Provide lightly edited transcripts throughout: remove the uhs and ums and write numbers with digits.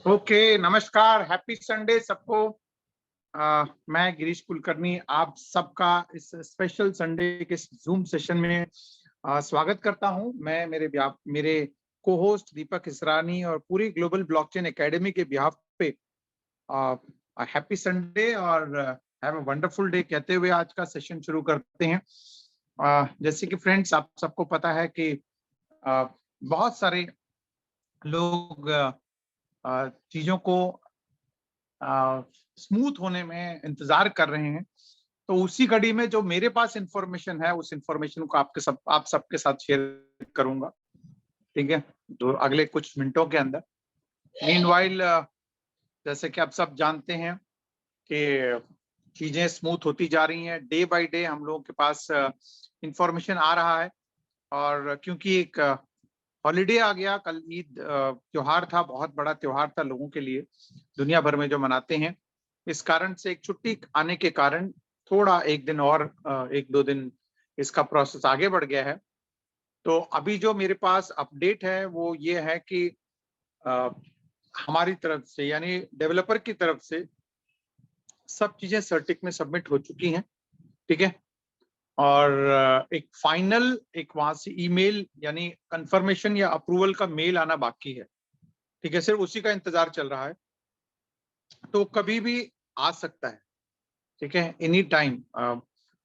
Okay, नमस्कार, happy Sunday सबको। मैं गिरीश कुलकर्णी आप सबका इस स्पेशल संडे के जूम सेशन में स्वागत करता हूं। मैं मेरे को होस्ट दीपक इसरानी और पूरी ग्लोबल ब्लॉकचेन एकेडमी के बिहाफ पे हैप्पी संडे और हैव अ वंडरफुल डे कहते हुए आज का सेशन शुरू करते हैं। जैसे कि फ्रेंड्स, आप सबको पता है कि बहुत सारे लोग चीजों को स्मूथ होने में इंतजार कर रहे हैं। तो उसी कड़ी में जो मेरे पास इंफॉर्मेशन है उस इंफॉर्मेशन को आप सबके साथ शेयर करूंगा, ठीक है, जो अगले कुछ मिनटों के अंदर। मीनवाइल, जैसे कि आप सब जानते हैं कि चीजें स्मूथ होती जा रही हैं, डे बाय डे हम लोगों के पास इंफॉर्मेशन आ रहा है। और क्योंकि एक हॉलीडे आ गया, कल ईद त्योहार था, बहुत बड़ा त्योहार था लोगों के लिए, दुनिया भर में जो मनाते हैं। इस कारण से एक छुट्टी आने के कारण थोड़ा एक दिन और एक दो दिन इसका प्रोसेस आगे बढ़ गया है। तो अभी जो मेरे पास अपडेट है वो ये है कि हमारी तरफ से यानी डेवलपर की तरफ से सब चीजें सर्टिक में सबमिट हो चुकी हैं, ठीक है। और एक फाइनल एक वहां से ईमेल यानी कंफर्मेशन या अप्रूवल का मेल आना बाकी है, ठीक है। सिर्फ उसी का इंतजार चल रहा है, तो कभी भी आ सकता है, ठीक है, any time.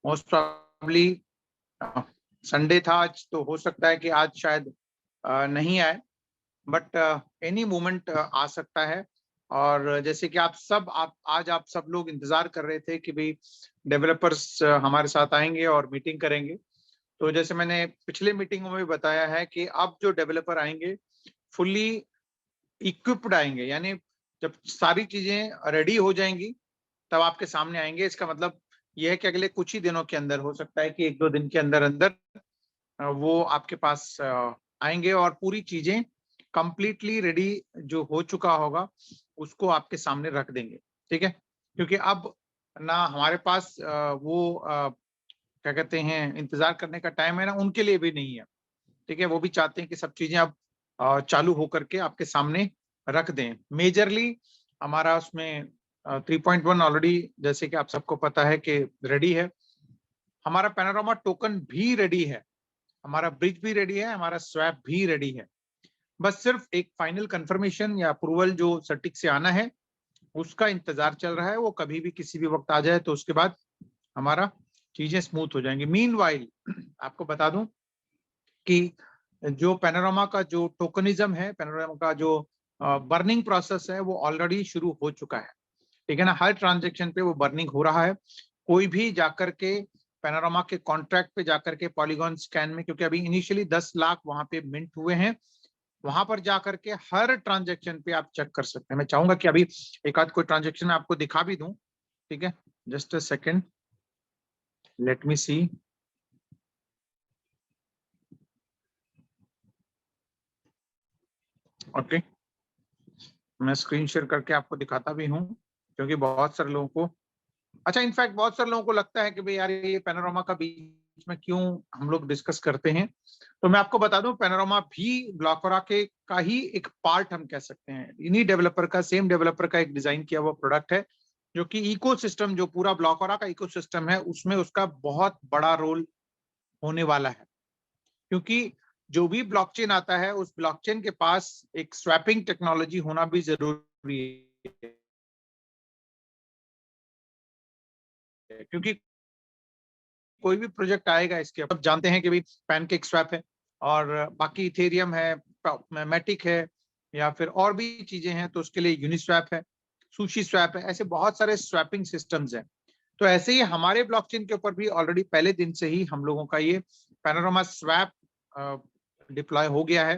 Most probably Sunday था आज, तो हो सकता है कि आज शायद नहीं आए, बट एनी मोमेंट आ सकता है। और जैसे कि आप सब लोग इंतजार कर रहे थे कि भाई डेवलपर्स हमारे साथ आएंगे और मीटिंग करेंगे। तो जैसे मैंने पिछले मीटिंगों में भी बताया है कि अब जो डेवलपर आएंगे फुल्ली इक्विप्ड आएंगे, यानी जब सारी चीजें रेडी हो जाएंगी तब आपके सामने आएंगे। इसका मतलब यह है कि अगले कुछ ही दिनों के अंदर, हो सकता है कि एक दो दिन के अंदर अंदर वो आपके पास आएंगे और पूरी चीजें कंप्लीटली रेडी जो हो चुका होगा उसको आपके सामने रख देंगे, ठीक है। क्योंकि अब ना हमारे पास वो क्या कहते हैं इंतजार करने का टाइम है, ना उनके लिए भी नहीं है, ठीक है। वो भी चाहते हैं कि सब चीजें अब चालू होकर के आपके सामने रख दें। मेजरली हमारा उसमें 3.1 ऑलरेडी, जैसे कि आप सबको पता है कि रेडी है। हमारा पैनोरामा टोकन भी रेडी है, हमारा ब्रिज भी रेडी है, हमारा स्वैप भी रेडी है। बस सिर्फ एक फाइनल कंफर्मेशन या अप्रूवल जो सर्टिक से आना है उसका इंतजार चल रहा है। वो कभी भी किसी भी वक्त आ जाए तो उसके बाद हमारा चीजें स्मूथ हो जाएंगी। मीनवाइल आपको बता दूं कि जो पैनोरामा का जो टोकनिज्म है, पैनोरामा का जो बर्निंग प्रोसेस है वो ऑलरेडी शुरू हो चुका है, ठीक है ना। हर ट्रांजेक्शन पे वो बर्निंग हो रहा है। कोई भी जाकर के पैनोरामा के कॉन्ट्रैक्ट पे जाकर के पॉलीगॉन स्कैन में, क्योंकि अभी इनिशियली 10 लाख वहां पे मिंट हुए हैं, वहां पर जाकर के हर ट्रांजेक्शन पे आप चेक कर सकते हैं। मैं चाहूंगा कि अभी एक आध कोई ट्रांजेक्शन मैं आपको दिखा भी दूं, ठीक है। Just a second, let me see. Okay, मैं स्क्रीन शेयर करके आपको दिखाता भी हूँ, क्योंकि बहुत सारे लोगों को, अच्छा, इनफैक्ट बहुत सारे लोगों को लगता है कि भाई यार ये पैनोरामा का बीच में क्यों हम लोग डिस्कस करते हैं। तो मैं आपको बता दूं, पैनोरामा भी ब्लॉकरा के का ही एक पार्ट हम कह सकते हैं। इन्हीं डेवलपर का, सेम डेवलपर का एक डिजाइन किया हुआ प्रोडक्ट है, जो कि इकोसिस्टम, जो पूरा ब्लॉकरा का इकोसिस्टम है उसमें उसका बहुत बड़ा रोल होने वाला है। क्योंकि जो भी ब्लॉकचेन आता है उस ब्लॉकचेन के पास एक स्वैपिंग टेक्नोलॉजी होना भी जरूरी है। क्योंकि कोई भी प्रोजेक्ट आएगा, इसके अब जानते हैं कि भाई पैनकेक स्वैप है और बाकी इथेरियम है, मैटिक है, या फिर और भी चीजें हैं, तो उसके लिए यूनिस्वैप है, सुशी स्वैप है, ऐसे बहुत सारे स्वैपिंग सिस्टम्स हैं। तो ऐसे ही हमारे ब्लॉकचेन के ऊपर भी ऑलरेडी पहले दिन से ही हम लोगों का ये पैनोरामा स्वैप डिप्लॉय हो गया है,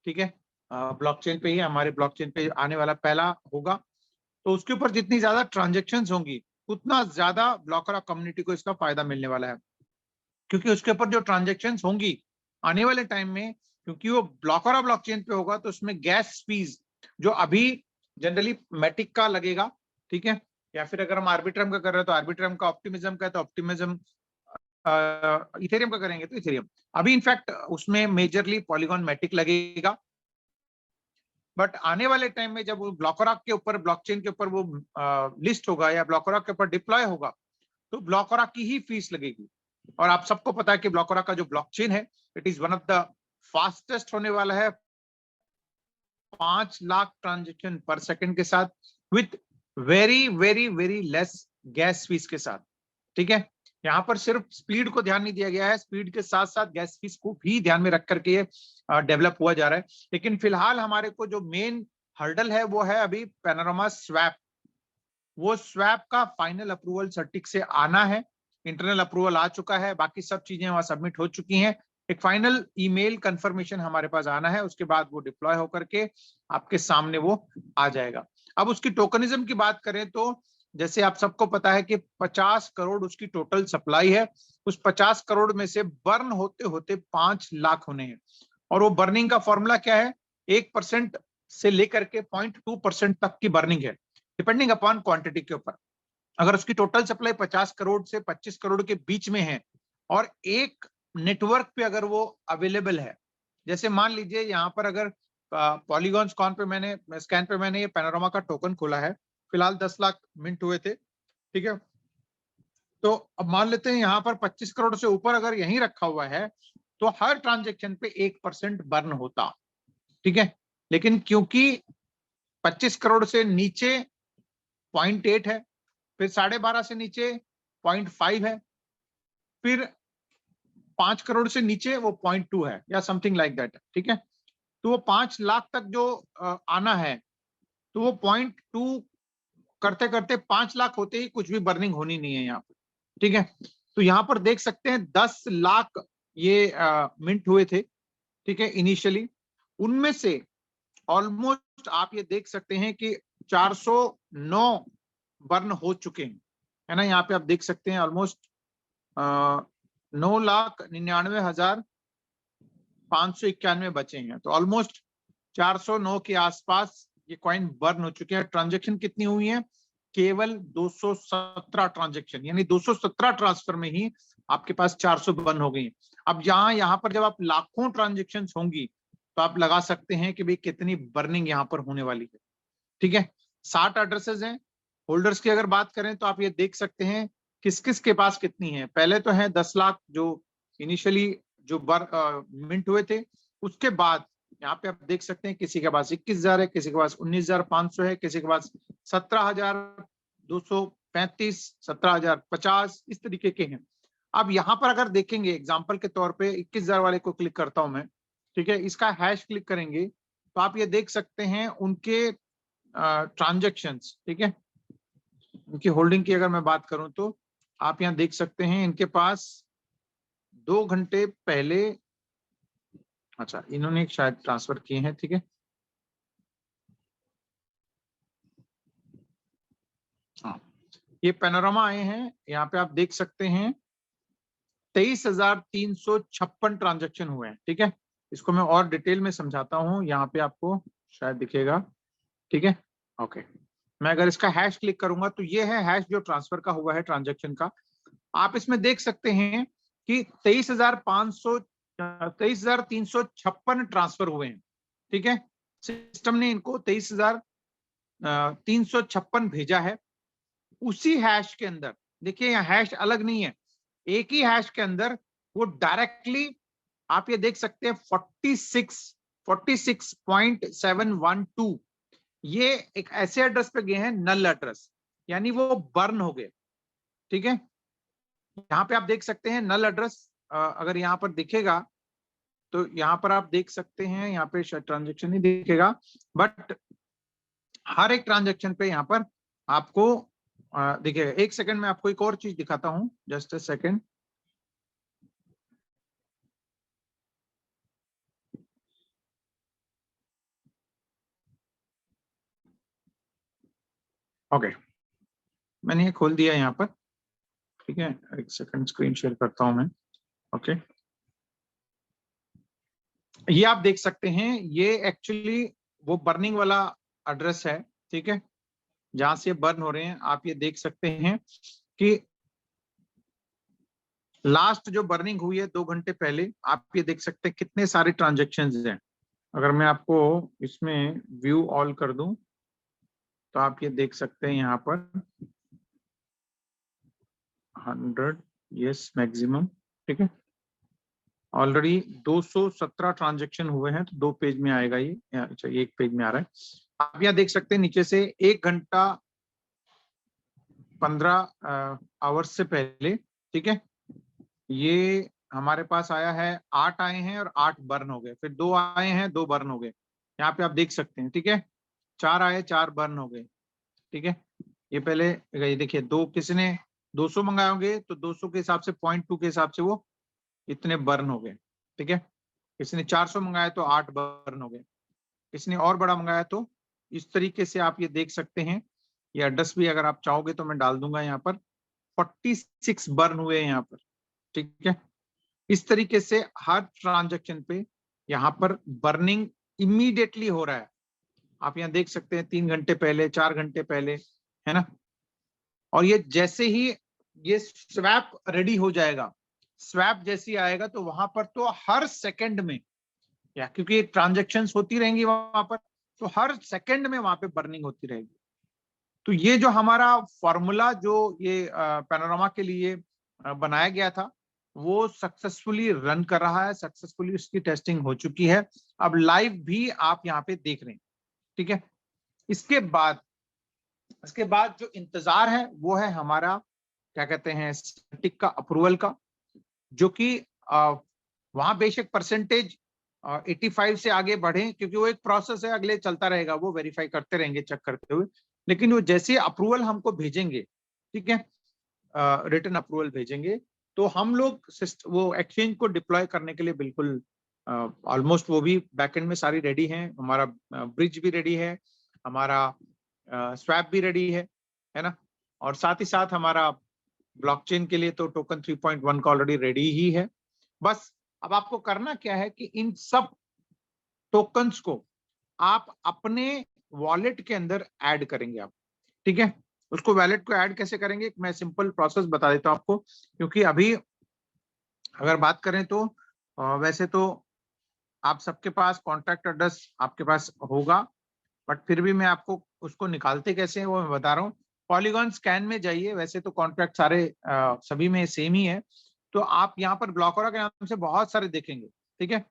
ठीक है। ब्लॉकचेन पे ही, हमारे ब्लॉकचेन पे आने वाला पहला होगा। तो उसके ऊपर जितनी ज्यादा ट्रांजेक्शन्स होंगी उतना ज्यादा ब्लॉकरा कम्युनिटी को इसका फायदा मिलने वाला है। क्योंकि उसके ऊपर जो ट्रांजेक्शन्स होंगी आने वाले टाइम में, क्योंकि वो ब्लॉकरा ब्लॉकचेन पे होगा, तो उसमें गैस फीस जो अभी जनरली मैटिक का लगेगा, ठीक है, या फिर अगर हम आर्बिट्रम का कर रहे हैं तो आर्बिट्रम का, ऑप्टिमिज्म का है तो ऑप्टिमिज्म, इथेरियम का करेंगे तो इथेरियम। अभी इनफैक्ट उसमें मेजरली पॉलीगॉन मैटिक लगेगा, बट आने वाले टाइम में जब वो ब्लॉकरॉक के ऊपर, ब्लॉकचेन के ऊपर वो लिस्ट होगा या ब्लॉकरॉक के ऊपर डिप्लॉय होगा, तो ब्लॉकरॉक की ही फीस लगेगी। और आप सबको पता है कि ब्लॉकरॉक का जो ब्लॉकचेन है, it is one of the fastest होने वाला है, 5 लाख ट्रांजेक्शन पर सेकंड के साथ, with very very very less gas fees के साथ। ठीक है, यहाँ पर सिर्फ स्पीड को ध्यान नहीं दिया गया है, स्पीड के साथ साथ गैस फीस को भी ध्यान में रख करके ये डेवलप हुआ जा रहा है। लेकिन फिलहाल हमारे को जो मेन हर्डल है वो है अभी पैनोरामा स्वैप। वो स्वैप का फाइनल अप्रूवल सर्टिक से आना है, इंटरनल अप्रूवल आ चुका है, बाकी सब चीजें वहां सबमिट हो चुकी हैं। एक फाइनल ईमेल कंफर्मेशन हमारे पास आना है, उसके बाद वो डिप्लॉय होकर के आपके सामने वो आ जाएगा। अब उसकी टोकनिज्म की बात करें तो जैसे आप सबको पता है कि 50 करोड़ उसकी टोटल सप्लाई है। उस 50 करोड़ में से बर्न होते होते 5 लाख होने हैं। और वो बर्निंग का फॉर्मूला क्या है? 1% से लेकर के 0.2% तक की बर्निंग है, डिपेंडिंग अपॉन क्वांटिटी के ऊपर। अगर उसकी टोटल सप्लाई 50 करोड़ से 25 करोड़ के बीच में है और एक नेटवर्क पे अगर वो अवेलेबल है, जैसे मान लीजिए यहाँ पर अगर पॉलीगॉन स्कैन पे मैंने ये पैनोरामा का टोकन खोला है, फिलहाल 10 लाख मिंट हुए थे। ठीक है, तो अब मान लेते हैं यहाँ पर 25 करोड़ से ऊपर अगर यहीं रखा हुआ है तो हर ट्रांजेक्शन पे 1% बर्न होता। ठीक है, लेकिन क्योंकि 25 करोड़ से नीचे 0.8 है, फिर 12.5 से नीचे 0.5 है, फिर 5 करोड़ से नीचे वो 0.2 है या समथिंग लाइक दैट। ठीक है, तो वो 5 लाख तक जो आना है, तो वो 0.2 करते करते 5 लाख होते ही कुछ भी बर्निंग होनी नहीं है यहाँ पर। ठीक है, तो यहाँ पर देख सकते हैं 10 लाख ये मिंट हुए थे। ठीक है, इनिशियली उनमें से ऑलमोस्ट आप ये देख सकते हैं कि 409 बर्न हो चुके हैं, है ना। यहाँ पे आप देख सकते हैं ऑलमोस्ट 9,99,591 बचे हैं, तो ऑलमोस्ट 409 के आसपास ये कॉइन बर्न हो चुके हैं। ट्रांजेक्शन कितनी हुई है? केवल 217 ट्रांजेक्शन, यानी 217 ट्रांसफर में ही आपके पास 400 बर्न हो गई। अब यहाँ पर जब आप लाखों ट्रांजेक्शन होंगी तो आप लगा सकते हैं कि भाई कितनी बर्निंग यहाँ पर होने वाली है। ठीक है, 60 एड्रेसेस हैं। होल्डर्स की अगर बात करें तो आप ये देख सकते हैं किस किस के पास कितनी है। पहले तो है 10 लाख जो इनिशियली जो मिंट हुए थे, उसके बाद यहाँ पे आप देख सकते हैं किसी के पास 21,000 है, किसी के पास 19,500 है, किसी के पास 17,235, 17,050, इस तरीके के हैं। अब यहाँ पर अगर देखेंगे एग्जाम्पल के तौर पे 21,000 वाले को क्लिक करता हूं मैं। ठीक है, इसका हैश क्लिक करेंगे तो आप ये देख सकते हैं उनके ट्रांजेक्शन्स। ठीक है, उनकी होल्डिंग की अगर मैं बात करूं तो आप यहाँ देख सकते हैं इनके पास 2 घंटे पहले, अच्छा इन्होंने शायद ट्रांसफर किए हैं। ठीक है, हाँ, ये पैनोरामा आए हैं, यहाँ पे आप देख सकते हैं 23,356 ट्रांजेक्शन हुए हैं। ठीक है, इसको मैं और डिटेल में समझाता हूँ, यहाँ पे आपको शायद दिखेगा। ठीक है, ओके, मैं अगर इसका हैश क्लिक करूंगा तो ये है हैश जो ट्रांसफर का हुआ है ट्रांजेक्शन का। आप इसमें देख सकते हैं कि 23,356 ट्रांसफर हुए हैं। ठीक है, सिस्टम ने इनको 23,356 भेजा है। उसी हैश के अंदर देखिए, यहाँ हैश अलग नहीं है, एक ही हैश के अंदर वो डायरेक्टली आप ये देख सकते हैं 46.712 ये एक ऐसे एड्रेस पे गए हैं, नल एड्रेस, यानी वो बर्न हो गए। ठीक है, यहाँ पे आप देख सकते हैं नल एड्रेस, अगर यहाँ पर दिखेगा तो यहाँ पर आप देख सकते हैं, यहाँ पे शायद ट्रांजेक्शन नहीं दिखेगा, बट हर एक ट्रांजेक्शन पे यहाँ पर आपको दिखेगा। एक सेकंड में आपको एक और चीज दिखाता हूं, जस्ट अ सेकंड। ओके, मैंने ये खोल दिया यहाँ पर। ठीक है, एक सेकंड स्क्रीन शेयर करता हूं मैं। ओके, ये आप देख सकते हैं, ये एक्चुअली वो बर्निंग वाला एड्रेस है। ठीक है, जहां से बर्न हो रहे हैं, आप ये देख सकते हैं कि लास्ट जो बर्निंग हुई है 2 घंटे पहले, आप ये देख सकते हैं कितने सारे ट्रांजेक्शन्स हैं। अगर मैं आपको इसमें व्यू ऑल कर दूं तो आप ये देख सकते हैं यहाँ पर 100 यस मैक्सिमम, ठीक है। ऑलरेडी 217 ट्रांजेक्शन हुए हैं, तो 2 पेज में आएगा ये, अच्छा 1 पेज में आ रहा है। आप यहाँ देख सकते हैं नीचे से 1 घंटा 15 आवर्स से पहले, ठीक है, ये हमारे पास आया है 8 आए हैं और 8 बर्न हो गए, फिर 2 आए हैं 2 बर्न हो गए, यहाँ पे आप देख सकते हैं, ठीक है। 4 आए 4 बर्न हो गए, ठीक है। ये पहले ये देखिए, 2 किसी ने 200 मंगाए होंगे तो 200 के हिसाब से 0.2 के हिसाब से वो इतने बर्न हो गए, ठीक है। किसी ने 400 मंगाया तो 8 बर्न हो गए, किसी ने और बड़ा मंगाया तो इस तरीके से आप ये देख सकते हैं। ये एड्रेस भी अगर आप चाहोगे तो मैं डाल दूंगा यहाँ पर, 46 बर्न हुए हैं यहाँ पर, ठीक है। इस तरीके से हर ट्रांजैक्शन पे यहाँ पर बर्निंग इमीडिएटली हो रहा है। आप यहाँ देख सकते हैं 3 घंटे पहले, 4 घंटे पहले, है ना। और ये जैसे ही ये स्वैप रेडी हो जाएगा, स्वैप जैसी आएगा तो वहां पर तो हर सेकंड में, या क्योंकि ट्रांजैक्शंस होती रहेंगी वहां पर, तो हर सेकंड में वहां पे बर्निंग होती रहेगी। तो ये जो हमारा फॉर्मूला जो ये पैनोरामा के लिए बनाया गया था, वो सक्सेसफुली रन कर रहा है, सक्सेसफुली उसकी टेस्टिंग हो चुकी है। अब लाइव भी आप यहाँ पे देख रहे हैं, ठीक है। इसके बाद जो इंतजार है वो है हमारा, क्या कहते हैं, स्टैटिक का अप्रूवल का, जो कि वहां बेशक परसेंटेज 85 से आगे बढ़े, क्योंकि वो एक प्रोसेस है, अगले चलता रहेगा, वो वेरीफाई करते रहेंगे चेक करते हुए। लेकिन वो जैसे अप्रूवल हमको भेजेंगे, ठीक है, रिटर्न अप्रूवल भेजेंगे, तो हम लोग वो एक्सचेंज को डिप्लॉय करने के लिए बिल्कुल ऑलमोस्ट वो भी बैकएंड में सारी रेडी हैं। हमारा ब्रिज भी रेडी है, हमारा स्वैप भी रेडी है ना। और साथ ही साथ हमारा ब्लॉकचेन के लिए तो टोकन 3.1 का ऑलरेडी रेडी ही है। बस अब आपको करना क्या है कि इन सब टोकन्स को आप अपने वॉलेट के अंदर ऐड करेंगे आप, ठीक है। उसको वॉलेट को ऐड कैसे करेंगे, मैं सिंपल प्रोसेस बता देता हूं आपको, क्योंकि अभी अगर बात करें तो वैसे तो आप सबके पास कॉन्ट्रैक्ट एड्रेस आपके पास होगा, बट फिर भी मैं आपको उसको निकालते कैसे हैं वो मैं बता रहा हूँ। पॉलीगॉन स्कैन में जाइए, वैसे तो कॉन्ट्रैक्ट सारे सभी में सेम ही है, तो आप यहाँ पर ब्लॉकरा के नाम से बहुत सारे देखेंगे, ठीक है।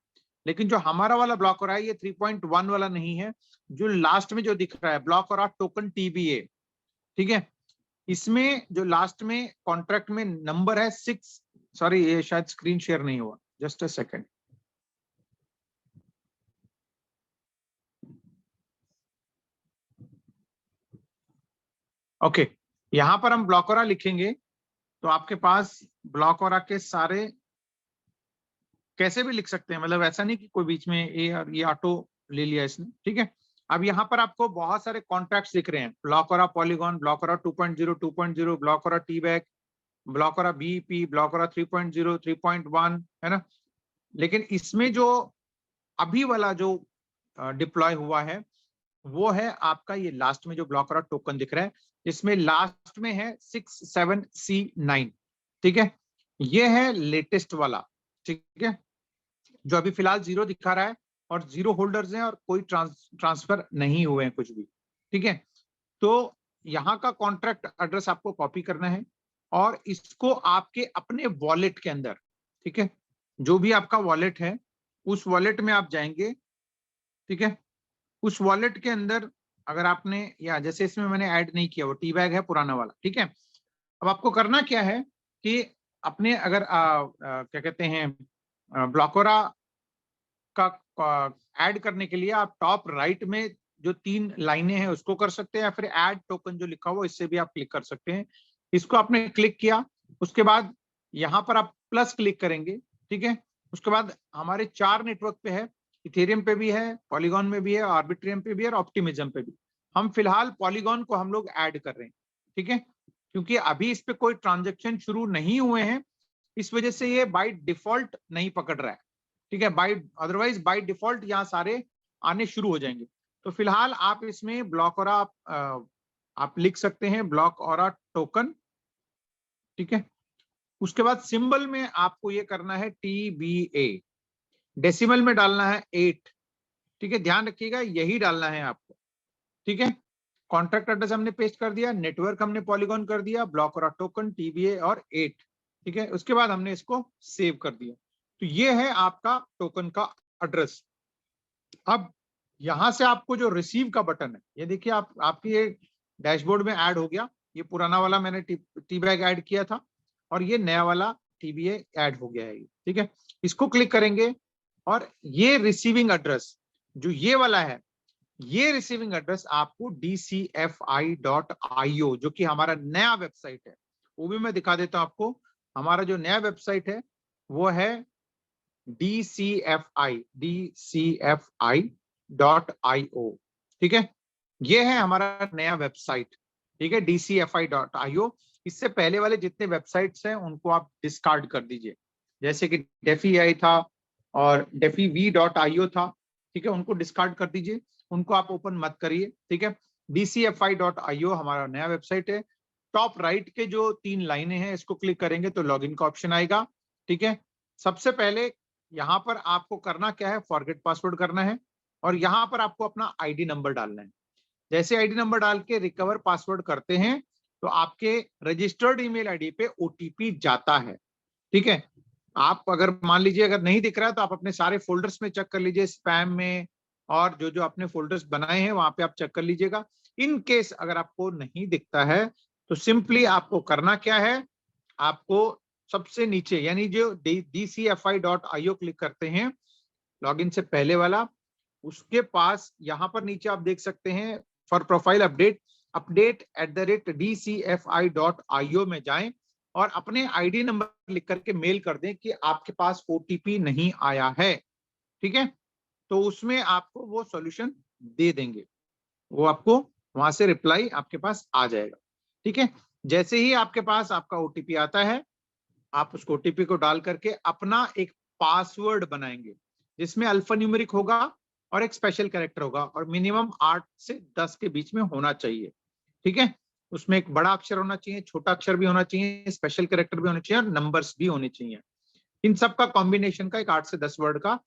लेकिन जो हमारा वाला ब्लॉकरा है ये 3.1 वाला नहीं है, जो लास्ट में जो दिख रहा है ब्लॉकरा टोकन TBA, ठीक है। इसमें जो लास्ट में कॉन्ट्रैक्ट में नंबर है 6, सॉरी ये शायद स्क्रीन शेयर नहीं हुआ, जस्ट अ सेकेंड। ओके, यहाँ पर हम ब्लॉकरा लिखेंगे तो आपके पास ब्लॉकरा के सारे, कैसे भी लिख सकते हैं, मतलब ऐसा नहीं कि कोई बीच में ये ऑटो ले लिया इसने, ठीक है। अब यहाँ पर आपको बहुत सारे कॉन्ट्रैक्ट्स दिख रहे हैं, ब्लॉकरा पॉलीगॉन, ब्लॉकरा 2.0, 2.0, ब्लॉकरा टीबैक, ब्लॉकरा बीपी, ब्लॉकरा 3.0, 3.1, है ना। लेकिन इसमें जो अभी वाला जो डिप्लॉय हुआ है वो है आपका ये लास्ट में जो ब्लॉकरा टोकन दिख रहा है, इसमें लास्ट में है 67C9, ठीक है। ये है लेटेस्ट वाला, ठीक है, जो अभी फिलहाल 0 दिखा रहा है, और 0 होल्डर्स हैं और कोई ट्रांसफर नहीं हुए हैं कुछ भी, ठीक है। तो यहाँ का कॉन्ट्रैक्ट एड्रेस आपको कॉपी करना है और इसको आपके अपने वॉलेट के अंदर, ठीक है, जो भी आपका वॉलेट है उस वॉलेट में आप जाएंगे, ठीक है। उस वॉलेट के अंदर अगर आपने, या जैसे इसमें मैंने ऐड नहीं किया, वो टी बैग है पुराना वाला, ठीक है। अब आपको करना क्या है कि अपने अगर क्या कहते हैं ब्लॉकरा का ऐड करने के लिए आप टॉप राइट में जो 3 लाइनें हैं उसको कर सकते हैं, या फिर ऐड टोकन जो लिखा हुआ इससे भी आप क्लिक कर सकते हैं। इसको आपने क्लिक किया, उसके बाद यहाँ पर आप प्लस क्लिक करेंगे, ठीक है। उसके बाद हमारे 4 नेटवर्क पे है, इथेरियम पे भी है, पॉलीगॉन में भी है, आर्बिट्रियम पे भी है और ऑप्टिमिज्म पे भी। हम फिलहाल पॉलीगॉन को हम लोग ऐड कर रहे हैं, ठीक है, क्योंकि अभी इस पे कोई ट्रांजेक्शन शुरू नहीं हुए हैं, इस वजह से ये बाय डिफॉल्ट नहीं पकड़ रहा है, ठीक है। बाय अदरवाइज बाय डिफॉल्ट यहाँ सारे आने शुरू हो जाएंगे। तो फिलहाल आप इसमें ब्लॉकरा आप लिख सकते हैं, ब्लॉकरा टोकन, ठीक है। उसके बाद सिंबल में आपको ये करना है TBA, डेसिमल में डालना है 8, ठीक है, ध्यान रखिएगा यही डालना है आपको। ठीक है, कॉन्ट्रैक्ट एड्रेस हमने पेस्ट कर दिया, नेटवर्क हमने पॉलीगॉन कर दिया, ब्लॉक और टोकन टीबीए और 8। ठीक है, उसके बाद हमने इसको सेव कर दिया। तो ये है आपका टोकन का एड्रेस। अब यहां से आपको जो रिसीव का बटन है, ये देखिए आप आपकी ये डैशबोर्ड में ऐड हो गया। ये पुराना वाला मैंने टी बैग ऐड किया था और ये नया वाला टीबीए ऐड हो गया है। ठीक है, इसको क्लिक करेंगे और ये रिसीविंग एड्रेस जो ये वाला है, ये रिसीविंग एड्रेस आपको dcfi.io जो कि हमारा नया वेबसाइट है, वो भी मैं दिखा देता हूं आपको। हमारा जो नया वेबसाइट है वो है dcfi.io। ठीक है, ये है हमारा नया वेबसाइट। ठीक है, dcfi.io। इससे पहले वाले जितने वेबसाइट्स हैं उनको आप डिस्कार्ड कर दीजिए, जैसे कि डेफी था और defi.io था। ठीक है, उनको डिस्कार्ड कर दीजिए, उनको आप ओपन मत करिए। ठीक है, dcfi.io हमारा नया वेबसाइट है। टॉप राइट के जो 3 लाइनें हैं इसको क्लिक करेंगे तो लॉगिन का ऑप्शन आएगा। ठीक है, सबसे पहले यहाँ पर आपको करना क्या है, फॉरगेट पासवर्ड करना है और यहाँ पर आपको अपना आईडी नंबर डालना है। जैसे आईडी नंबर डाल के रिकवर पासवर्ड करते हैं तो आपके रजिस्टर्ड ईमेल आईडी पे ओटीपी जाता है। ठीक है, आप अगर मान लीजिए अगर नहीं दिख रहा है तो आप अपने सारे फोल्डर्स में चेक कर लीजिए, स्पैम में और जो जो आपने फोल्डर्स बनाए हैं वहां पे आप चेक कर लीजिएगा। इन केस अगर आपको नहीं दिखता है तो सिंपली आपको करना क्या है, आपको सबसे नीचे यानी जो dcfi.io क्लिक करते हैं, लॉगिन से पहले वाला, उसके पास यहाँ पर नीचे आप देख सकते हैं फॉर प्रोफाइल अपडेट @dcfi.io में जाएं और अपने आईडी नंबर लिख करके मेल कर दें कि आपके पास ओटीपी नहीं आया है। ठीक है, तो उसमें आपको वो सॉल्यूशन दे देंगे, वो आपको वहां से रिप्लाई आपके पास आ जाएगा। ठीक है, जैसे ही आपके पास आपका ओटीपी आता है, आप उस ओटीपी को डाल करके अपना एक पासवर्ड बनाएंगे जिसमें अल्फान्यूमेरिक होगा और एक स्पेशल कैरेक्टर होगा और मिनिमम 8 से 10 के बीच में होना चाहिए। ठीक है, उसमें एक बड़ा अक्षर होना चाहिए, छोटा अक्षर भी होना चाहिए, स्पेशल कैरेक्टर भी होना चाहिए और नंबर्स भी होने चाहिए। इन सब का कॉम्बिनेशन का एक 8 से 10 वर्ड का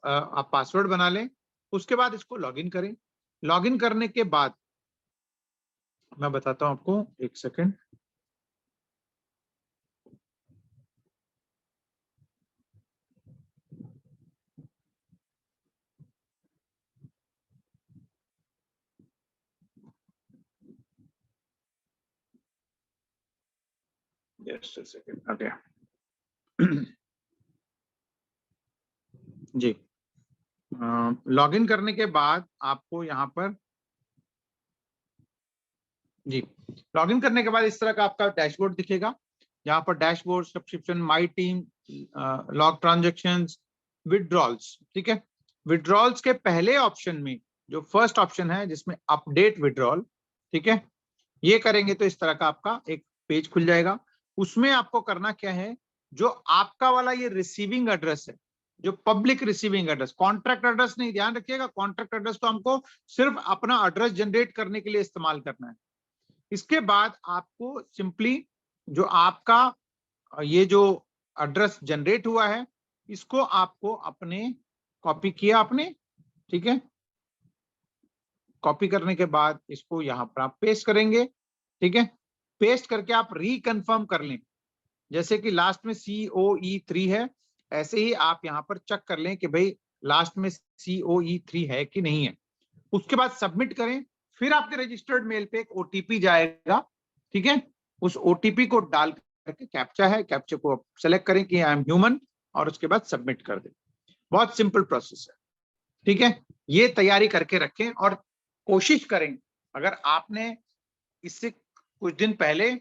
आप पासवर्ड बना लें। उसके बाद इसको लॉगिन करें। लॉगिन करने के बाद मैं बताता हूं आपको, एक second. Just a second, okay. जी, लॉगिन करने के बाद आपको यहाँ पर, जी, लॉगिन करने के बाद इस तरह का आपका डैशबोर्ड दिखेगा। यहाँ पर dashboard, subscription, my team, log transactions, withdrawals. ठीक है, विड्रॉल्स के पहले ऑप्शन में जो फर्स्ट ऑप्शन है जिसमें अपडेट विड्रॉल, ठीक है, ये करेंगे तो इस तरह का आपका एक पेज खुल जाएगा। उसमें आपको करना क्या है, जो आपका वाला ये रिसीविंग एड्रेस है, जो public receiving address, contract address नहीं, ध्यान रखिएगा, कॉन्ट्रैक्ट एड्रेस तो हमको सिर्फ अपना एड्रेस जनरेट करने के लिए इस्तेमाल करना है। इसके बाद आपको सिंपली जो आपका ये जो एड्रेस जनरेट हुआ है इसको आपको अपने कॉपी किया आपने। ठीक है, कॉपी करने के बाद इसको यहां पर आप पेस्ट करेंगे। ठीक है, पेस्ट करके आप रिकन्फर्म कर लें, जैसे कि लास्ट में COE3 है, ऐसे ही आप यहां पर चेक कर लें कि भाई लास्ट में COE3 है कि नहीं है। उसके बाद सबमिट करें। फिर आपके रजिस्टर्ड मेल पे एक ओटीपी जाएगा। ठीक है, उस ओटीपी को डाल करके, कैप्चा है, कैप्चा को सेलेक्ट करें कि आई एम ह्यूमन और उसके बाद सबमिट कर दें। बहुत सिंपल प्रोसेस है। ठीक है, ये तैयारी करके रखें और कोशिश करें, अगर आपने इससे कुछ दिन पहले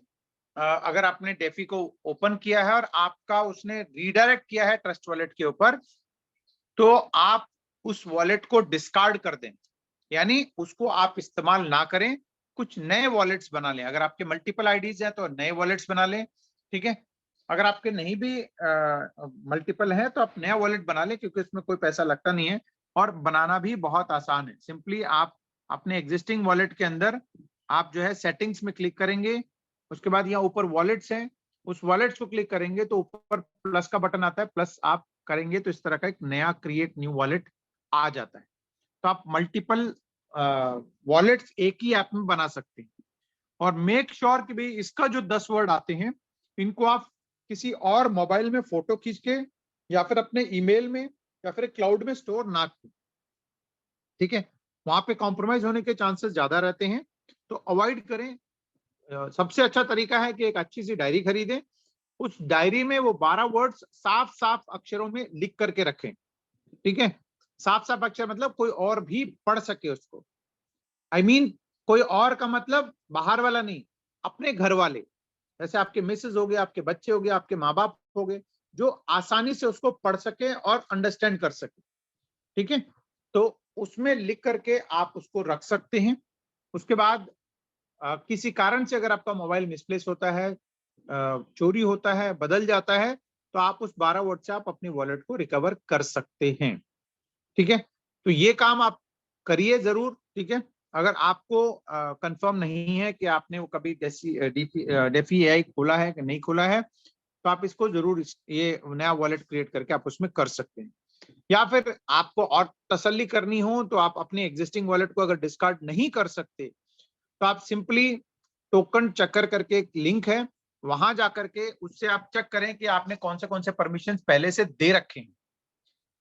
अगर आपने डेफी को ओपन किया है और आपका उसने रीडायरेक्ट किया है ट्रस्ट वॉलेट के ऊपर, तो आप उस वॉलेट को डिस्कार्ड कर दें, यानी उसको आप इस्तेमाल ना करें, कुछ नए वॉलेट्स बना लें। अगर आपके मल्टीपल आईडीज हैं तो नए वॉलेट्स बना लें। ठीक है, अगर आपके नहीं भी मल्टीपल है तो आप नया वॉलेट बना लें, क्योंकि उसमें कोई पैसा लगता नहीं है और बनाना भी बहुत आसान है। सिंपली आप अपने एग्जिस्टिंग वॉलेट के अंदर आप जो है सेटिंग्स में क्लिक करेंगे, उसके बाद यहाँ ऊपर वॉलेट्स हैं, उस वॉलेट्स को क्लिक करेंगे तो ऊपर प्लस का बटन आता है, प्लस आप करेंगे तो इस तरह का एक नया क्रिएट न्यू वॉलेट आ जाता है। तो आप मल्टीपल वॉलेट्स एक ही ऐप में बना सकते हैं। और मेक श्योर कि भाई इसका जो 10 वर्ड आते हैं इनको आप किसी और मोबाइल में फोटो खींच के या फिर अपने ईमेल में या फिर क्लाउड में स्टोर ना करें, ठीक है। वहां पे कॉम्प्रोमाइज होने के चांसेस ज्यादा रहते हैं, तो अवॉइड करें। सबसे अच्छा तरीका है कि एक अच्छी सी डायरी खरीदें, उस डायरी में वो 12 वर्ड्स साफ साफ अक्षरों में लिख करके रखें, ठीक है। साफ साफ अक्षर मतलब कोई और भी पढ़ सके उसको। आई मीन कोई और का मतलब बाहर वाला नहीं, अपने घर वाले, जैसे आपके मिसेज हो गए, आपके बच्चे हो गए, आपके माँ बाप हो गए, जो आसानी से उसको पढ़ सके और अंडरस्टैंड कर सके, ठीक है। तो उसमें लिख करके आप उसको रख सकते हैं। उसके बाद किसी कारण से अगर आपका मोबाइल मिसप्लेस होता है, चोरी होता है, बदल जाता है, तो आप उस 12 वर्ड से आप अपनी वॉलेट को रिकवर कर सकते हैं, ठीक है। तो ये काम आप करिए जरूर, ठीक है। अगर आपको कंफर्म नहीं है कि आपने वो कभी डेफी एआई खोला है कि नहीं खोला है, तो आप इसको जरूर ये नया वॉलेट क्रिएट करके आप उसमें कर सकते हैं। या फिर आपको और तसल्ली करनी हो तो आप अपने एग्जिस्टिंग वॉलेट को अगर डिस्कार्ड नहीं कर सकते, तो आप सिंपली टोकन चेकर करके एक लिंक है, वहां जाकर के उससे आप चेक करें कि आपने कौन से परमिशन पहले से दे रखे हैं,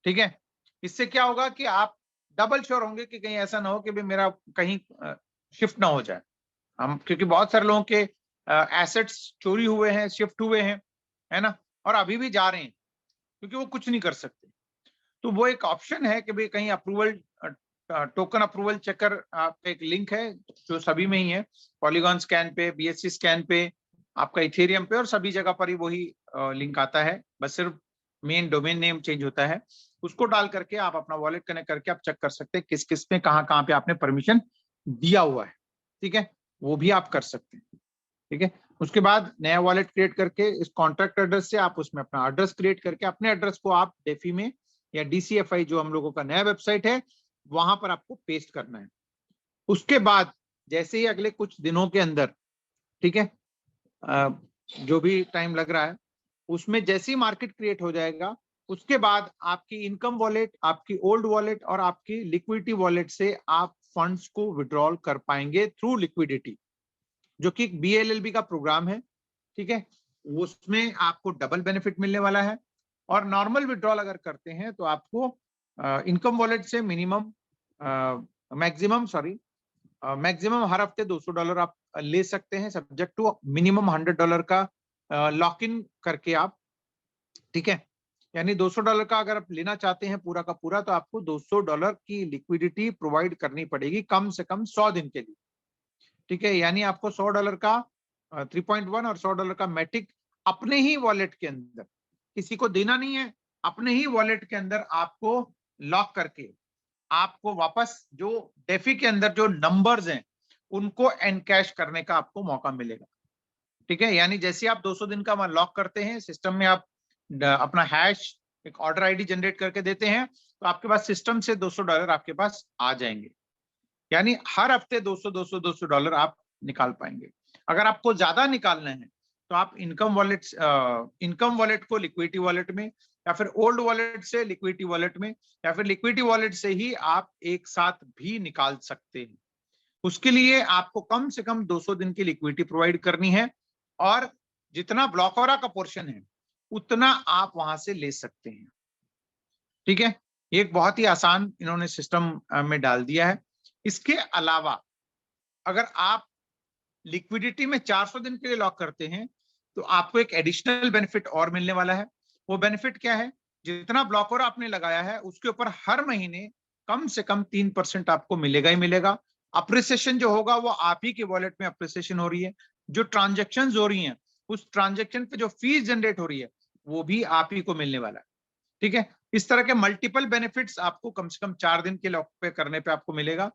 ठीक है। इससे क्या होगा कि आप डबल श्योर होंगे कि कहीं ऐसा ना हो कि भाई मेरा कहीं शिफ्ट ना हो जाए। हम क्योंकि बहुत सारे लोगों के एसेट्स चोरी हुए हैं, शिफ्ट हुए हैं, है ना, और अभी भी जा रहे हैं क्योंकि वो कुछ नहीं कर सकते। तो वो एक ऑप्शन है कि भाई कहीं अप्रूवल, टोकन अप्रूवल चेकर आपका एक लिंक है जो सभी में ही है, पॉलीगॉन स्कैन पे, बीएससी स्कैन पे, आपका इथेरियम पे, और सभी जगह पर ही वही लिंक आता है, बस सिर्फ मेन डोमेन नेम चेंज होता है। उसको डाल करके आप अपना वॉलेट कनेक्ट करके आप चेक कर सकते हैं किस किस में कहाँ कहाँ पे आपने परमिशन दिया हुआ है, ठीक है। वो भी आप कर सकते हैं, ठीक है। उसके बाद नया वॉलेट क्रिएट करके इस कॉन्ट्रैक्ट एड्रेस से आप उसमें अपना एड्रेस क्रिएट करके अपने एड्रेस को आप डेफी में या डीसीएफआई जो हम लोगों का नया वेबसाइट है वहां पर आपको पेस्ट करना है। उसके बाद जैसे ही अगले कुछ दिनों के अंदर, ठीक है, जो भी टाइम लग रहा है, उसमें जैसे ही मार्केट क्रिएट हो जाएगा, उसके बाद आपकी इनकम वॉलेट, आपकी ओल्ड वॉलेट और आपकी लिक्विडिटी वॉलेट से आप फंड्स को विड्रॉल कर पाएंगे थ्रू लिक्विडिटी, जो कि बीएलएलबी का प्रोग्राम है, ठीक है। उसमें आपको डबल बेनिफिट मिलने वाला है। और नॉर्मल विड्रॉल अगर करते हैं तो आपको इनकम वॉलेट से मैक्सिमम हर हफ्ते $200 आप ले सकते हैं, सब्जेक्ट टू मिनिमम $100 का लॉक इन करके आप, ठीक है। यानी $200 का अगर आप लेना चाहते हैं पूरा का पूरा, तो आपको $200 की लिक्विडिटी प्रोवाइड करनी पड़ेगी कम से कम 100 दिन के लिए, ठीक है। यानी आपको $100 का 3.1 और $100 का मैटिक अपने ही वॉलेट के अंदर, किसी को देना नहीं है, अपने ही वॉलेट के अंदर आपको लॉक करके आपको वापस जो डेफी के अंदर जो नंबर्स हैं उनको एनकैश करने का आपको मौका मिलेगा, ठीक है। यानी जैसे आप 200 दिन का लॉक करते हैं सिस्टम में, आप अपना हैश एक ऑर्डर आईडी जनरेट करके देते हैं, तो आपके पास सिस्टम से $200 आपके पास आ जाएंगे। यानी हर हफ्ते 200 $200 आप निकाल पाएंगे। अगर आपको ज्यादा निकालना है तो आप इनकम वॉलेट को लिक्विडिटी वॉलेट में, या फिर ओल्ड वॉलेट से लिक्विडिटी वॉलेट में, या फिर लिक्विडिटी वॉलेट से ही आप एक साथ भी निकाल सकते हैं। उसके लिए आपको कम से कम 200 दिन की लिक्विडिटी प्रोवाइड करनी है, और जितना ब्लॉकौरा का पोर्शन है उतना आप वहां से ले सकते हैं, ठीक है। एक बहुत ही आसान इन्होंने सिस्टम में डाल दिया है। इसके अलावा अगर आप लिक्विडिटी में 400 दिन के लिए लॉक करते हैं तो आपको एक एडिशनल बेनिफिट और मिलने वाला है। वो बेनिफिट क्या है? जितना ब्लॉकर आपने लगाया है उसके ऊपर हर महीने कम से कम 3% आपको मिलेगा ही मिलेगा। अप्रिसिएशन जो होगा वो आप ही के वॉलेट में अप्रिसिएशन हो रही है। जो ट्रांजेक्शन हो रही हैं उस ट्रांजेक्शन पे जो फीस जनरेट हो रही है वो भी आप ही को मिलने वाला है, ठीक है। इस तरह के मल्टीपल बेनिफिट्स आपको कम से कम 4 दिन के लॉक पे करने पे आपको मिलेगा।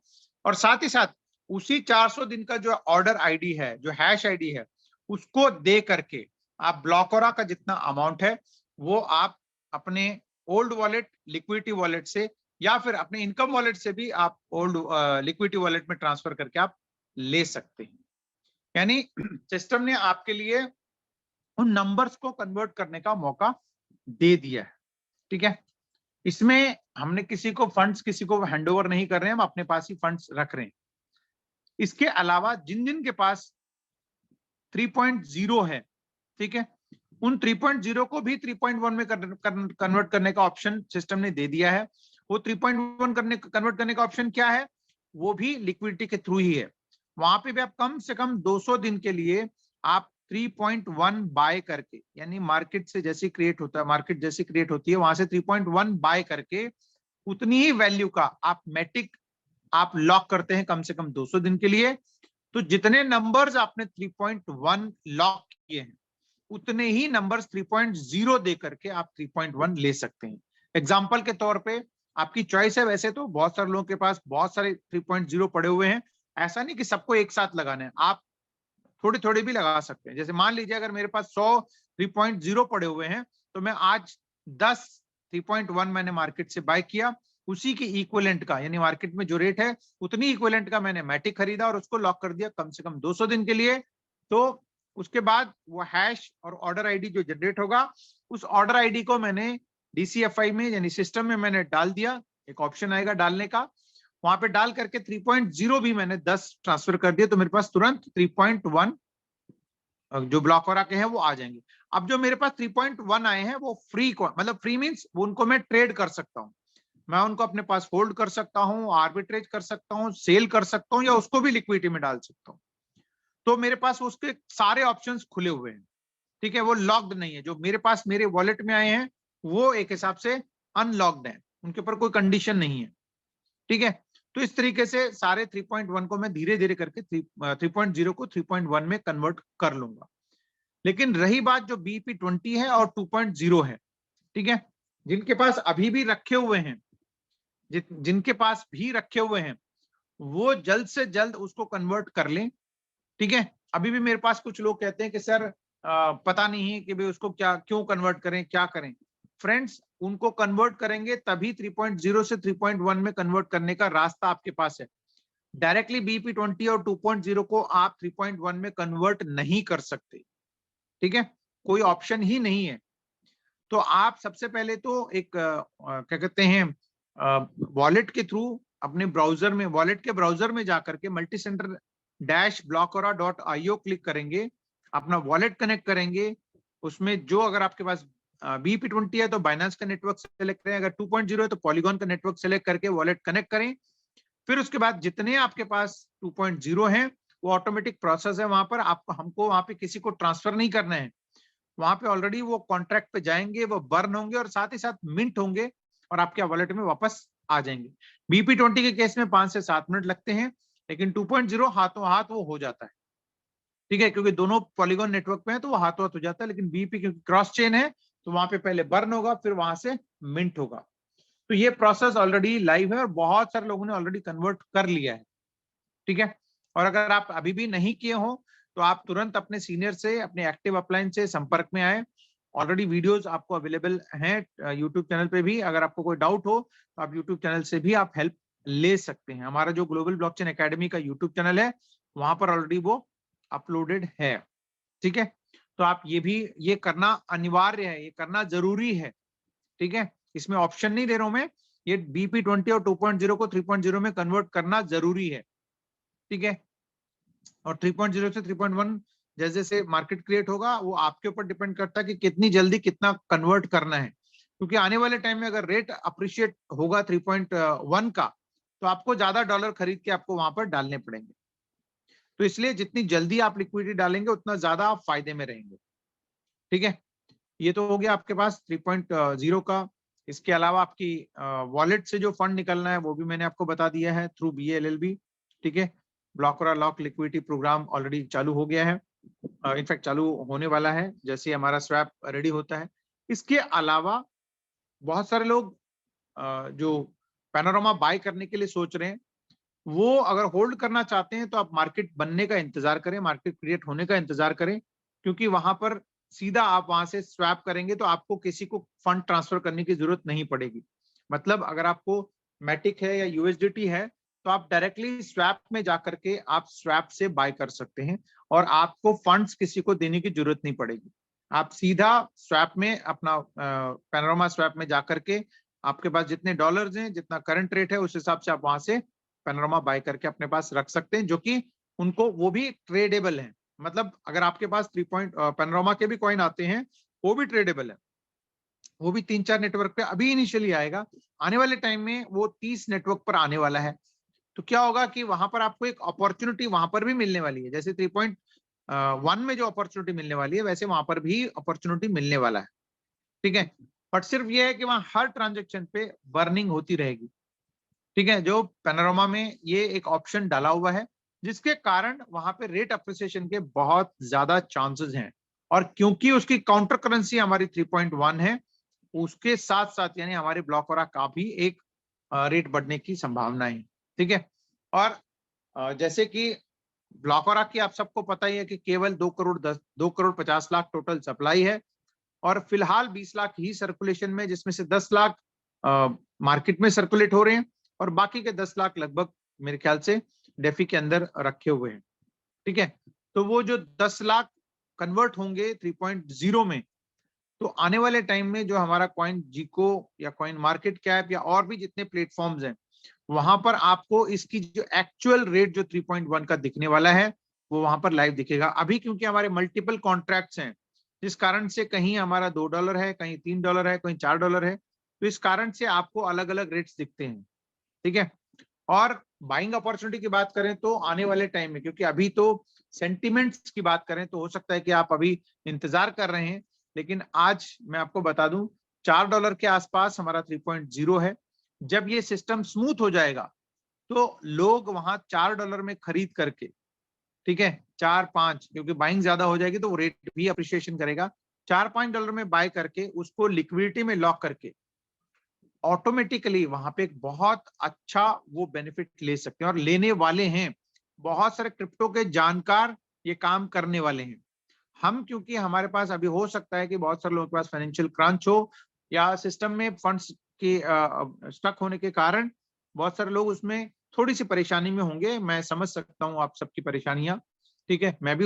और साथ ही साथ उसी 400 दिन का जो ऑर्डर आईडी है, जो हैश आईडी है, उसको दे करके आप ब्लॉकौरा का जितना अमाउंट है वो आप अपने ओल्ड वॉलेट, लिक्विडिटी वॉलेट से, या फिर अपने इनकम वॉलेट से भी आप ओल्ड लिक्विडिटी वॉलेट में ट्रांसफर करके आप ले सकते हैं। यानी सिस्टम ने आपके लिए उन नंबर्स को कन्वर्ट करने का मौका दे दिया है, ठीक है। इसमें हमने किसी को फंड्स किसी को हैंडओवर नहीं कर रहे हैं, हम अपने पास ही फंड्स रख रहे हैं। इसके अलावा जिन जिन के पास 3.0 है, ठीक है, उन 3.0 को भी 3.1 में कन्वर्ट करने का ऑप्शन सिस्टम ने दे दिया है। वो 3.1 कन्वर्ट करने का ऑप्शन क्या है? वो भी लिक्विडिटी के थ्रू ही है। वहां पे भी आप कम से कम 200 दिन के लिए आप 3.1 बाय करके, यानी मार्केट से जैसी क्रिएट होता है, मार्केट जैसी क्रिएट होती है, वहां से 3.1 बाय करके उतनी ही वैल्यू का आप मैटिक आप लॉक करते हैं कम से कम 200 दिन के लिए। तो जितने नंबर्स आपने 3.1 लॉक किए हैं, उतने ही नंबर्स 3.0 दे करके आप 3.1 ले सकते हैं। एग्जाम्पल के तौर पे आपकी चॉइस है, वैसे तो बहुत सारे लोगों के पास बहुत सारे 3.0 पड़े हुए हैं, ऐसा नहीं कि सबको एक साथ लगाना है, आप थोड़े थोड़े भी लगा सकते हैं। जैसे मान लीजिए अगर मेरे पास 100 3.0 पड़े हुए हैं, तो मैं आज 10 3.1 मैंने मार्केट से बाय किया, उसी की इक्विवेलेंट का, यानी मार्केट में जो रेट है उतनी इक्विवेलेंट का मैंने मैटिक खरीदा और उसको लॉक कर दिया कम से कम 200 दिन के लिए। तो उसके बाद वो हैश और ऑर्डर आईडी जो जनरेट होगा, उस ऑर्डर आईडी को मैंने DCFI में यानी सिस्टम में मैंने डाल दिया, एक ऑप्शन आएगा डालने का, वहां पे डाल करके 3.0 भी मैंने 10 ट्रांसफर कर दिया, तो मेरे पास तुरंत 3.1 जो ब्लॉक और के हैं वो आ जाएंगे। अब जो मेरे पास 3.1 आए हैं वो फ्री, मतलब फ्री मींस उनको मैं ट्रेड कर सकता हूँ, मैं उनको अपने पास होल्ड कर सकता हूँ, आर्बिट्रेज कर सकता हूँ, सेल कर सकता हूँ, या उसको भी लिक्विडिटी में डाल सकता हूँ। तो मेरे पास उसके सारे ऑप्शंस खुले हुए हैं, ठीक है, वो लॉक्ड नहीं है। जो मेरे पास मेरे वॉलेट में आए हैं वो एक हिसाब से अनलॉक्ड है, उनके ऊपर कोई कंडीशन नहीं है, ठीक है। तो इस तरीके से सारे 3.1 को मैं धीरे धीरे करके 3.0 को 3.1 में कन्वर्ट कर लूंगा। लेकिन रही बात जो BP20 है और 2.0 है, ठीक है, जिनके पास अभी भी रखे हुए हैं, जिनके पास भी रखे हुए हैं, वो जल्द से जल्द उसको कन्वर्ट कर लें, ठीक है। अभी भी मेरे पास कुछ लोग कहते हैं कि सर पता नहीं है कि भाई उसको क्या क्यों कन्वर्ट करें, क्या करें। फ्रेंड्स, उनको कन्वर्ट करेंगे तभी 3.0 से 3.1 में कन्वर्ट करने का रास्ता आपके पास है। डायरेक्टली BP20 और 2.0 को आप 3.1 में कन्वर्ट नहीं कर सकते, ठीक है, कोई ऑप्शन ही नहीं है। तो आप सबसे पहले तो एक क्या कहते हैं वॉलेट के थ्रू अपने ब्राउजर में, वॉलेट के ब्राउजर में जाकर के multicenter-blockora.io क्लिक करेंगे, अपना वॉलेट कनेक्ट करेंगे, उसमें जो अगर आपके पास BP20 है तो बाइनेंस का नेटवर्क सेलेक्ट करें, अगर 2.0 है तो पॉलीगॉन का नेटवर्क सेलेक्ट करके वॉलेट कनेक्ट करें। फिर उसके बाद जितने आपके पास 2.0 है वो ऑटोमेटिक प्रोसेस है, वहां पर आपको हमको वहां पे किसी को ट्रांसफर नहीं करना है, वहां पे ऑलरेडी वो कॉन्ट्रैक्ट पे जाएंगे, वो बर्न होंगे और साथ ही साथ मिंट होंगे और आपके वॉलेट में वापस आ जाएंगे। BP20 के केस में 5 से 7 मिनट लगते हैं, लेकिन 2.0 हाथों हाथ वो हो जाता है, ठीक है, क्योंकि दोनों पॉलीगॉन नेटवर्क पे हैं तो वो हाथों हाथ हो जाता है। लेकिन BP क्योंकि क्रॉस चेन है तो वहां पे पहले बर्न होगा, फिर वहां से मिंट होगा। तो ये प्रोसेस ऑलरेडी लाइव है और बहुत सारे लोगों ने ऑलरेडी कन्वर्ट कर लिया है, ठीक है। और अगर आप अभी भी नहीं किए हो तो आप तुरंत अपने सीनियर से, अपने एक्टिव अपलाइन से संपर्क में आए। ऑलरेडी वीडियोस आपको अवेलेबल हैं यूट्यूब चैनल पे भी, अगर आपको कोई डाउट हो तो आप यूट्यूब चैनल से भी आप हेल्प ले सकते हैं। हमारा जो ग्लोबल ब्लॉकचेन एकेडमी का यूट्यूब चैनल है वहां पर ऑलरेडी वो अपलोडेड है, ठीक है। तो आप ये करना अनिवार्य है, ये करना जरूरी है, ठीक है। इसमें ऑप्शन नहीं दे रहा हूं मैं, ये BP20 और 2.0 को 3.0 में कन्वर्ट करना जरूरी है, ठीक है। और 3.0 से 3.1 जैसे जैसे मार्केट क्रिएट होगा वो आपके ऊपर डिपेंड करता है कि कितनी जल्दी कितना कन्वर्ट करना है, क्योंकि आने वाले टाइम में अगर रेट अप्रिशिएट होगा 3.1 का तो आपको ज्यादा डॉलर खरीद के आपको वहां पर डालने पड़ेंगे। तो इसलिए जितनी जल्दी आप लिक्विडिटी डालेंगे उतना ज्यादा आप फायदे में रहेंगे, ठीक है। ये तो हो गया आपके पास 3.0 का। इसके अलावा आपकी वॉलेट से जो फंड निकलना है वो भी मैंने आपको बता दिया है थ्रू BALLB, ठीक है। ब्लॉकरा लॉक लिक्विडिटी प्रोग्राम ऑलरेडी चालू हो गया है, इनफैक्ट चालू होने वाला है जैसे हमारा स्वैप रेडी होता है। इसके अलावा बहुत सारे लोग जो पैनोरामा बाय करने के लिए सोच रहे हैं, वो अगर होल्ड करना चाहते हैं तो आप मार्केट बनने का इंतजार करें, मार्केट क्रिएट होने का इंतजार करें, क्योंकि वहां पर सीधा आप वहां से स्वैप करेंगे तो आपको किसी को फंड ट्रांसफर करने की जरूरत नहीं पड़ेगी। मतलब अगर आपको मैटिक है या USDT है तो आप डायरेक्टली स्वैप में जाकर के आप स्वैप से बाय कर सकते हैं और आपको फंड्स किसी को देने की जरूरत नहीं पड़ेगी। आप सीधा स्वैप में अपना पैनोरामा स्वैप में जाकर के आपके पास जितने डॉलर्स हैं, जितना करंट रेट है, उस हिसाब से आप वहां से पैनोरामा बाय करके अपने पास रख सकते हैं, जो कि उनको वो भी ट्रेडेबल है। मतलब अगर आपके पास 3 पॉइंट पैनोरामा के भी कॉइन आते हैं, वो भी ट्रेडेबल है, वो भी 3-4 नेटवर्क पे अभी इनिशियली आएगा, आने वाले टाइम में वो 30 नेटवर्क पर आने वाला है। तो क्या होगा कि वहां पर आपको एक अपॉर्चुनिटी वहां पर भी मिलने वाली है, जैसे 3.1 में जो अपॉर्चुनिटी मिलने वाली है, वैसे वहां पर भी अपॉर्चुनिटी मिलने वाला है, ठीक है। बट सिर्फ ये है कि वहां हर ट्रांजेक्शन पे बर्निंग होती रहेगी, ठीक है। जो पैनोरामा में ये एक ऑप्शन डाला हुआ है, जिसके कारण वहां पे रेट अप्रिसिएशन के बहुत ज्यादा चांसेस हैं। और क्योंकि उसकी काउंटर करेंसी हमारी 3.1 है, उसके साथ साथ यानी हमारे ब्लॉकरा का भी एक रेट बढ़ने की संभावना है, ठीक है। और जैसे कि ब्लॉकरा की आप सबको पता ही है कि केवल 2 करोड़ 50 लाख टोटल सप्लाई है, और फिलहाल 20 लाख ही सर्कुलेशन में, जिसमें से 10 लाख मार्केट में सर्कुलेट हो रहे हैं, और बाकी के 10 लाख लगभग मेरे ख्याल से डेफी के अंदर रखे हुए हैं, ठीक है। तो वो जो 10 लाख कन्वर्ट होंगे 3.0 में, तो आने वाले टाइम में जो हमारा कॉइन जीको या कॉइन मार्केट कैप या और भी जितने प्लेटफॉर्म्स हैं, वहां पर आपको इसकी जो एक्चुअल रेट जो 3.1 का दिखने वाला है, वो वहां पर लाइव दिखेगा। अभी क्योंकि हमारे मल्टीपल कॉन्ट्रैक्ट्स हैं, जिस कारण से कहीं हमारा $2 है, कहीं $3 है, कहीं $4 है, तो इस कारण से आपको अलग अलग रेट्स दिखते हैं, ठीक है। और बाइंग अपॉर्चुनिटी की बात करें तो आने वाले टाइम में, क्योंकि अभी तो सेंटिमेंट्स की बात करें तो हो सकता है कि आप अभी इंतजार कर रहे हैं, लेकिन आज मैं आपको बता दूं $4 के आसपास हमारा 3.0 है। जब ये सिस्टम स्मूथ हो जाएगा, तो लोग वहां $4 में खरीद करके, ठीक है, 4-5, क्योंकि बाइंग ज्यादा हो जाएगी तो वो रेट भी अप्रिशिएशन करेगा, $4-5 में बाय करके उसको लिक्विडिटी में लॉक करके ऑटोमेटिकली वहां पे एक बहुत अच्छा वो बेनिफिट ले सकते हैं, और लेने वाले हैं। बहुत सारे क्रिप्टो के जानकार ये काम करने वाले हैं। हम क्योंकि हमारे पास अभी हो सकता है कि बहुत सारे लोगों के पास फाइनेंशियल क्रंच हो, या सिस्टम में फंड्स के स्टक होने के कारण बहुत सारे लोग उसमें थोड़ी सी परेशानी में होंगे। मैं समझ सकता हूँ आप सबकी परेशानियां, ठीक है। मैं भी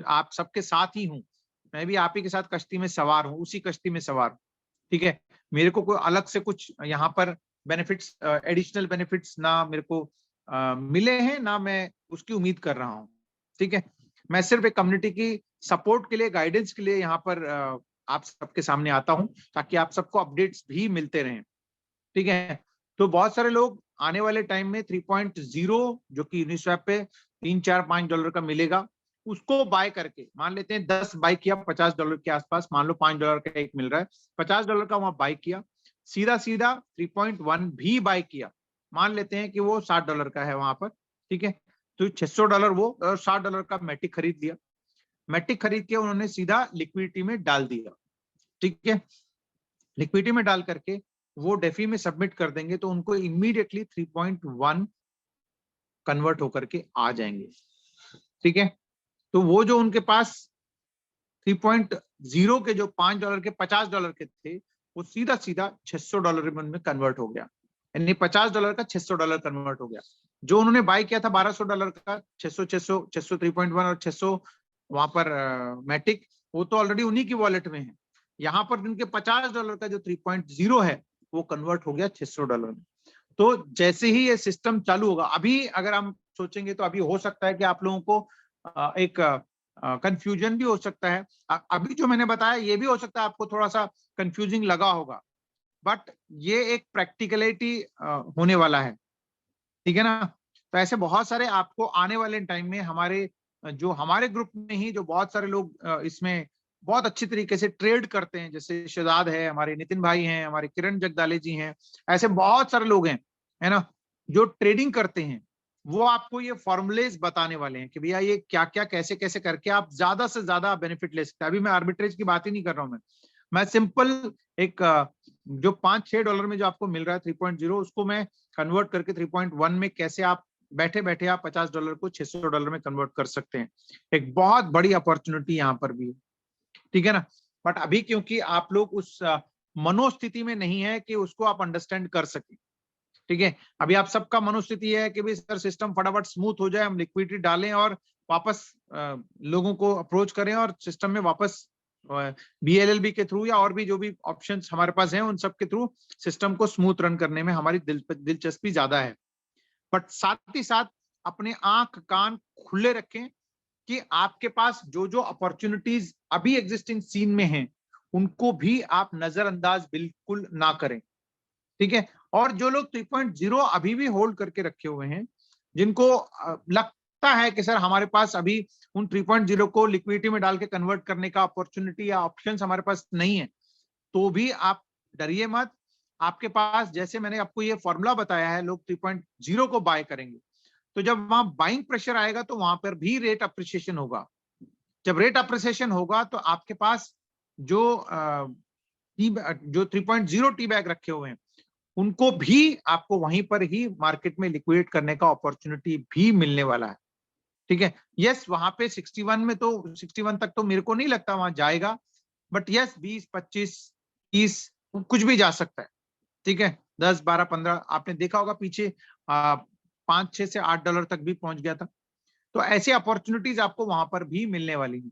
आप सबके साथ ही हूँ, मैं भी आप ही के साथ कश्ती में सवार हूँ, उसी कश्ती में सवार हूँ, ठीक है। मेरे को कोई अलग से कुछ यहाँ पर बेनिफिट्स, एडिशनल बेनिफिट्स ना मेरे को मिले हैं, ना मैं उसकी उम्मीद कर रहा हूँ, ठीक है। मैं सिर्फ एक कम्युनिटी की सपोर्ट के लिए, गाइडेंस के लिए यहाँ पर आप सबके सामने आता हूँ, ताकि आप सबको अपडेट्स भी मिलते रहें, ठीक है। तो बहुत सारे लोग आने वाले टाइम में 3.0 जो कि यूनिस्वैप पे $3-4-5 का मिलेगा, उसको बाय करके, मान लेते हैं 10 बाय किया $50 के आसपास, मान लो $5 का एक मिल रहा है, $50 का वहां बाय किया, सीधा सीधा 3.1 भी बाय किया, मान लेते हैं कि वो $60 का है वहां पर, ठीक है। तो $600 वो, और $60 का मैटिक खरीद लिया, मैटिक खरीद के उन्होंने सीधा लिक्विडिटी में डाल दिया, ठीक है। लिक्विडिटी में डाल करके वो डेफी में सबमिट कर देंगे, तो उनको इमीडिएटली 3.1 कन्वर्ट होकर के आ जाएंगे, ठीक है। तो वो जो उनके पास 3.0 के जो $5 के $50 के थे, वो सीधा सीधा $600 में कन्वर्ट हो गया, यानी $50 का $600 कन्वर्ट हो गया। जो उन्होंने बाय किया था $1200 का, 600 3.1 और 600 वहां पर मैटिक, वो तो ऑलरेडी उन्हीं की वॉलेट में है। यहाँ पर जिनके $50 का जो 3.0 है, वो कन्वर्ट हो गया $600 में। तो जैसे ही ये सिस्टम चालू होगा, अभी अगर हम सोचेंगे तो अभी हो सकता है कि आप लोगों को एक कंफ्यूजन भी हो सकता है। अभी जो मैंने बताया ये भी हो सकता है आपको थोड़ा सा कंफ्यूजिंग लगा होगा, बट ये एक प्रैक्टिकलिटी होने वाला है, ठीक है ना। तो ऐसे बहुत सारे आपको आने वाले टाइम में जो हमारे ग्रुप में ही जो बहुत सारे लोग इसमें बहुत अच्छी तरीके से ट्रेड करते हैं, जैसे शहजाद है, हमारे नितिन भाई हैं, हमारे किरण जगदाले जी हैं, ऐसे बहुत सारे लोग हैं, है ना, जो ट्रेडिंग करते हैं। वो आपको ये फॉर्मुलेज बताने वाले हैं कि भैया ये क्या क्या कैसे कैसे करके आप ज्यादा से ज्यादा बेनिफिट ले सकते हैं। अभी मैं आर्बिट्रेज की बात ही नहीं कर रहा हूं, मैं सिंपल एक जो $5-6 में जो आपको मिल रहा है 3.0, उसको मैं कन्वर्ट करके 3.1 में कैसे आप बैठे बैठे आप $50 को $600 में कन्वर्ट कर सकते हैं। एक बहुत बड़ी अपॉर्चुनिटी यहाँ पर भी है, ठीक है ना। बट अभी क्योंकि आप लोग उस मनोस्थिति में नहीं है कि उसको आप अंडरस्टैंड कर सके, ठीक है। अभी आप सबका मनोस्थिति है कि भाई सर सिस्टम फटाफट स्मूथ हो जाए, हम लिक्विडिटी डालें और वापस लोगों को अप्रोच करें और सिस्टम में वापस BLLB के थ्रू या और भी जो भी ऑप्शंस हमारे पास हैं उन सब के थ्रू सिस्टम को स्मूथ रन करने में हमारी दिलचस्पी ज्यादा है। बट साथ ही साथ अपने आंख कान खुले रखें कि आपके पास जो जो अपॉर्चुनिटीज अभी एग्जिस्टिंग सीन में हैं उनको भी आप नजरअंदाज बिल्कुल ना करें, ठीक है। और जो लोग 3.0 अभी भी होल्ड करके रखे हुए हैं, जिनको लगता है कि सर हमारे पास अभी उन 3.0 को लिक्विडिटी में डाल के कन्वर्ट करने का अपॉर्चुनिटी या ऑप्शंस हमारे पास नहीं है, तो भी आप डरिए मत। आपके पास, जैसे मैंने आपको ये फॉर्मूला बताया है, लोग 3.0 को बाय करेंगे, तो जब वहां बाइंग प्रेशर आएगा तो वहां पर भी रेट अप्रिसिएशन होगा। जब रेट अप्रिसिएशन होगा तो आपके पास जो जो 3.0 टी बैग रखे हुए हैं उनको भी आपको वहीं पर ही मार्केट में लिक्विडेट करने का अपॉर्चुनिटी भी मिलने वाला है, ठीक है। यस, वहां पे 61 में तो 61 तक तो मेरे को नहीं लगता वहां जाएगा, बट यस 20, 25, 30 कुछ भी जा सकता है, ठीक है। 10, 12, 15 आपने देखा होगा पीछे 5, 6 से $8 तक भी पहुंच गया था। तो ऐसी अपॉर्चुनिटीज आपको वहां पर भी मिलने वाली है।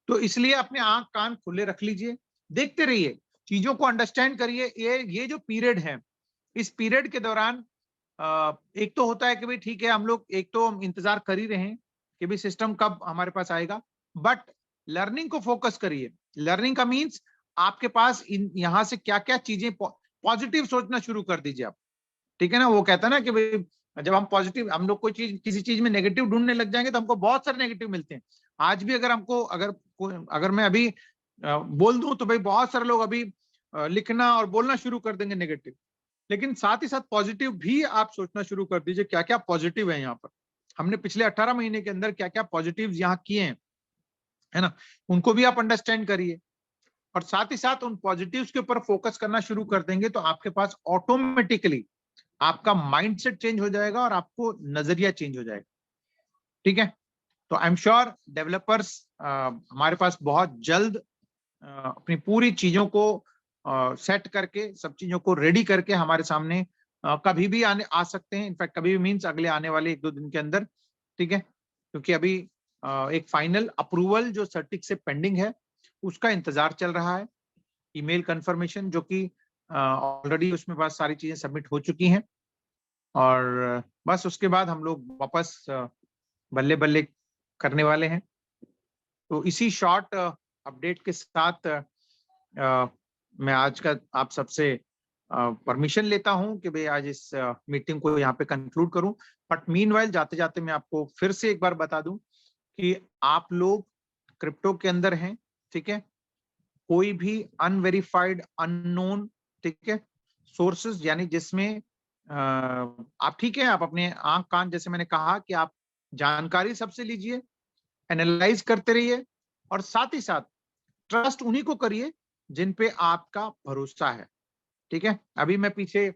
तो इसलिए अपने आंख कान खुले रख लीजिए, देखते रहिए, चीजों को अंडरस्टैंड करिए। ये जो पीरियड है, इस पीरियड के दौरान एक तो होता है कि भाई ठीक है, हम लोग एक तो हम इंतजार कर ही रहे हैं कि भाई सिस्टम कब हमारे पास आएगा, बट लर्निंग को फोकस करिए। लर्निंग का मीन्स आपके पास यहाँ से क्या क्या चीजें पॉजिटिव सोचना शुरू कर दीजिए आप, ठीक है ना। वो कहता है ना कि भाई जब हम पॉजिटिव, हम लोग कोई चीज किसी चीज में नेगेटिव ढूंढने लग जाएंगे तो हमको बहुत सारे नेगेटिव मिलते हैं। आज भी अगर हमको अगर मैं अभी बोल दूं तो भाई बहुत सारे लोग अभी लिखना और बोलना शुरू कर देंगे नेगेटिव, लेकिन साथ ही साथ पॉजिटिव भी आप सोचना शुरू कर दीजिए, क्या क्या पॉजिटिव है यहाँ पर। हमने पिछले 18 महीने के अंदर क्या क्या पॉजिटिव यहाँ किए हैं, है ना, उनको भी आप अंडरस्टैंड करिए। और साथ ही साथ उन पॉजिटिव्स के ऊपर फोकस करना शुरू कर देंगे तो आपके पास ऑटोमेटिकली आपका माइंडसेट चेंज हो जाएगा और आपको नजरिया चेंज हो जाएगा, ठीक है। तो आई एम श्योर डेवलपर्स हमारे पास बहुत जल्द अपनी पूरी चीजों को सेट करके, सब चीजों को रेडी करके हमारे सामने कभी भी आ सकते हैं। इनफैक्ट कभी भी मीन्स अगले आने वाले 1-2 दिन के अंदर, ठीक है। क्योंकि अभी एक फाइनल अप्रूवल जो सर्टिक से पेंडिंग है उसका इंतजार चल रहा है, ईमेल कंफर्मेशन जो कि ऑलरेडी उसमें बहुत सारी चीजें सबमिट हो चुकी हैं, और बस उसके बाद हम लोग वापस बल्ले बल्ले करने वाले हैं। तो इसी शॉर्ट अपडेट के साथ मैं आज का आप सबसे परमिशन लेता हूं कि भाई आज इस मीटिंग को यहाँ पे कंक्लूड करूं। बट मीनवाइल जाते जाते मैं आपको फिर से एक बार बता दूं कि आप लोग क्रिप्टो के अंदर हैं, ठीक है। कोई भी अनवेरिफाइड, अननोन, ठीक है, सोर्सेज, यानी जिसमें आप, ठीक है, आप अपने आंख कान, जैसे मैंने कहा कि आप जानकारी सबसे लीजिए, एनालाइज करते रहिए, और साथ ही साथ ट्रस्ट उन्हीं को करिए जिन पे आपका भरोसा है, ठीक है। अभी मैं पीछे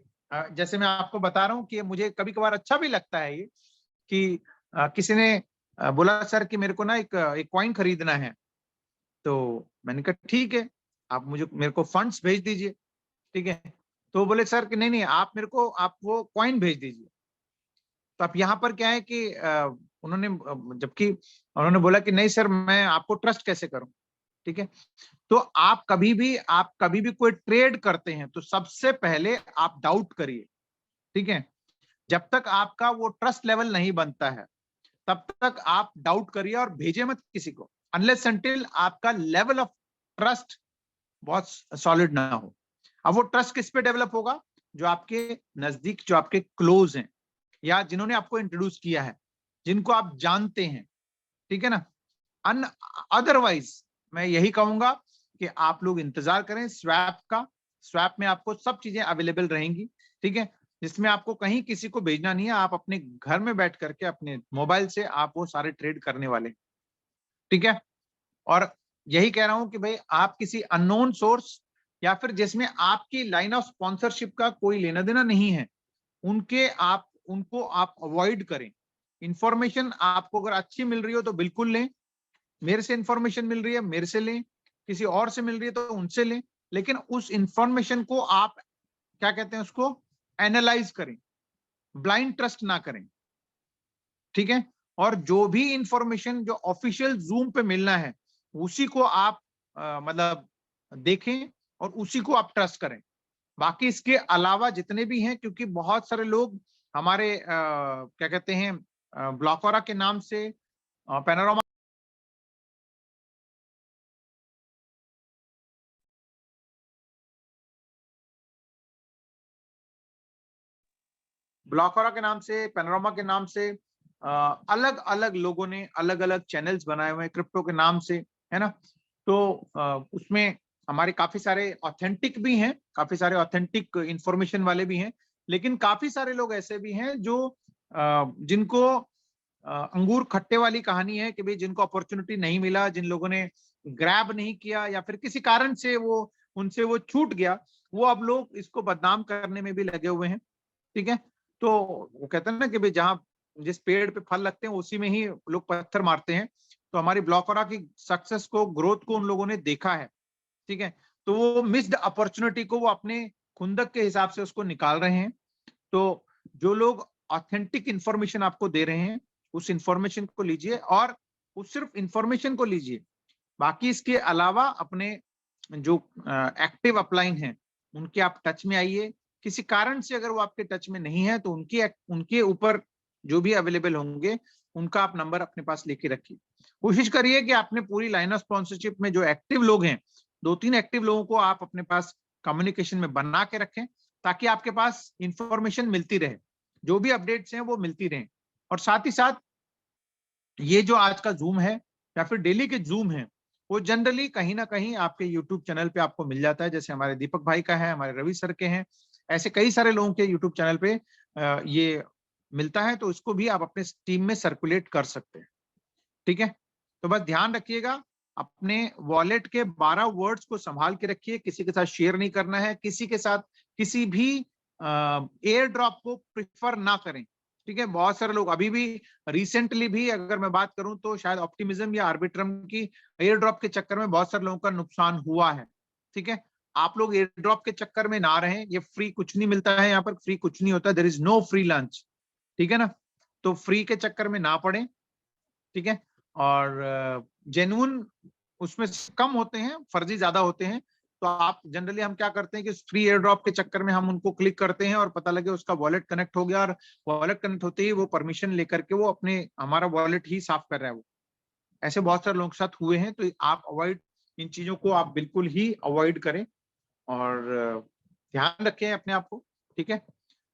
जैसे मैं आपको बता रहा हूँ कि मुझे कभी कभार अच्छा भी लगता है ये कि किसी ने बोला सर कि मेरे को ना एक कॉइन खरीदना है, तो मैंने कहा ठीक है, आप मेरे को फंड्स भेज दीजिए, ठीक है। तो बोले सर कि नहीं नहीं, आप मेरे को आप वो कॉइन भेज दीजिए। तो अब यहाँ पर क्या है कि उन्होंने जबकि उन्होंने बोला कि नहीं सर, मैं आपको ट्रस्ट कैसे करूं, ठीक है। तो आप कभी भी कोई ट्रेड करते हैं तो सबसे पहले आप डाउट करिए, ठीक है। जब तक आपका वो ट्रस्ट लेवल नहीं बनता है तब तक आप डाउट करिए और भेजे मत किसी को, अनलेस अनटिल आपका लेवल ऑफ ट्रस्ट बहुत सॉलिड ना हो। अब वो ट्रस्ट किस पे डेवलप होगा? जो आपके नजदीक, जो आपके क्लोज हैं, या जिन्होंने आपको इंट्रोड्यूस किया है, जिनको आप जानते हैं, ठीक है ना। अदरवाइज मैं यही कहूंगा कि आप लोग इंतजार करें स्वैप का। स्वैप में आपको सब चीजें अवेलेबल रहेंगी, ठीक है, जिसमें आपको कहीं किसी को भेजना नहीं है, आप अपने घर में बैठ करके अपने मोबाइल से आप वो सारे ट्रेड करने वाले, ठीक है। और यही कह रहा हूं कि भाई आप किसी अननोन सोर्स या फिर जिसमें आपकी लाइन ऑफ स्पॉन्सरशिप का कोई लेना देना नहीं है, उनको आप अवॉइड करें। इंफॉर्मेशन आपको अगर अच्छी मिल रही हो तो बिल्कुल लें, मेरे से इंफॉर्मेशन मिल रही है मेरे से लें, किसी और से मिल रही है तो उनसे लें, लेकिन उस इंफॉर्मेशन को आप क्या कहते हैं, उसको एनालाइज करें, ब्लाइंड ट्रस्ट ना करें, ठीक है। और जो भी इंफॉर्मेशन जो ऑफिशियल जूम पे मिलना है उसी को आप मतलब देखें और उसी को आप ट्रस्ट करें। बाकी इसके अलावा जितने भी हैं, क्योंकि बहुत सारे लोग हमारे क्या कहते हैं ब्लॉकरा के नाम से पैनोरामा ब्लॉकरा के नाम से, पैनोरामा के नाम से अलग अलग लोगों ने अलग अलग चैनल्स बनाए हुए हैं क्रिप्टो के नाम से, है ना। तो उसमें हमारे काफी सारे ऑथेंटिक भी हैं, काफी सारे ऑथेंटिक इंफॉर्मेशन वाले भी हैं, लेकिन काफी सारे लोग ऐसे भी हैं जो जिनको अंगूर खट्टे वाली कहानी है कि भाई जिनको अपॉर्चुनिटी नहीं मिला, जिन लोगों ने ग्रैब नहीं किया या फिर किसी कारण से वो उनसे वो छूट गया, वो अब लोग इसको बदनाम करने में भी लगे हुए हैं। ठीक है, तो वो कहते हैं ना कि भाई जहां जिस पेड़ पे फल लगते हैं उसी में ही लोग पत्थर मारते हैं। तो हमारी ब्लॉकरा की सक्सेस को, ग्रोथ को उन लोगों ने देखा है। ठीक है, तो वो मिस्ड अपॉर्चुनिटी को वो अपने खुंदक के हिसाब से उसको निकाल रहे हैं। तो जो लोग ऑथेंटिक इंफॉर्मेशन आपको दे रहे हैं, उस इंफॉर्मेशन को लीजिए और उस सिर्फ इंफॉर्मेशन को लीजिए। बाकी इसके अलावा अपने जो एक्टिव अपलाइन हैं उनके आप टच में आइए। किसी कारण से अगर वो आपके टच में नहीं है तो उनके ऊपर जो भी अवेलेबल होंगे उनका आप नंबर अपने पास लेके रखिए। कोशिश करिए कि आपने पूरी लाइन ऑफ स्पॉन्सरशिप में जो एक्टिव लोग हैं, 2-3 एक्टिव लोगों को आप अपने पास कम्युनिकेशन में बना के रखें, ताकि आपके पास इंफॉर्मेशन मिलती रहे, जो भी अपडेट्स हैं वो मिलती रहें। और साथ ही साथ ये जो आज का जूम है या फिर डेली के जूम है, वो जनरली कहीं ना कहीं आपके यूट्यूब चैनल पे आपको मिल जाता है। जैसे हमारे दीपक भाई का है, हमारे रवि सर के हैं, ऐसे कई सारे लोगों के यूट्यूब चैनल पे ये मिलता है। तो इसको भी आप अपने टीम में सर्कुलेट कर सकते हैं। ठीक है, तो बस ध्यान रखिएगा, अपने वॉलेट के 12 वर्ड्स को संभाल के रखिए, किसी के साथ शेयर नहीं करना है, किसी के साथ किसी भी एयर ड्रॉप को प्रिफर ना करें। ठीक है, बहुत सारे लोग अभी भी, रिसेंटली भी अगर मैं बात करूं तो शायद ऑप्टिमिज्म या आर्बिट्रम की एयर ड्रॉप के चक्कर में बहुत सारे लोगों का नुकसान हुआ है। ठीक है, आप लोग एयर ड्रॉप के चक्कर में ना रहें, ये फ्री कुछ नहीं मिलता है, यहाँ पर फ्री कुछ नहीं होता, there is no free lunch. ठीक है ना, तो फ्री के चक्कर में ना पड़े। ठीक है, और जेन्युइन उसमें कम होते हैं, फर्जी ज्यादा होते हैं। तो आप जनरली हम क्या करते हैं कि फ्री एयर ड्रॉप के चक्कर में हम उनको क्लिक करते हैं और पता लगे उसका वॉलेट कनेक्ट हो गया, और वॉलेट कनेक्ट होते ही वो परमिशन लेकर के वो अपने हमारा वॉलेट ही साफ कर रहा है। वो ऐसे बहुत सारे लोगों के साथ हुए हैं। तो आप अवॉइड, इन चीजों को आप बिल्कुल ही अवॉइड करें और ध्यान रखें अपने आप को। ठीक है,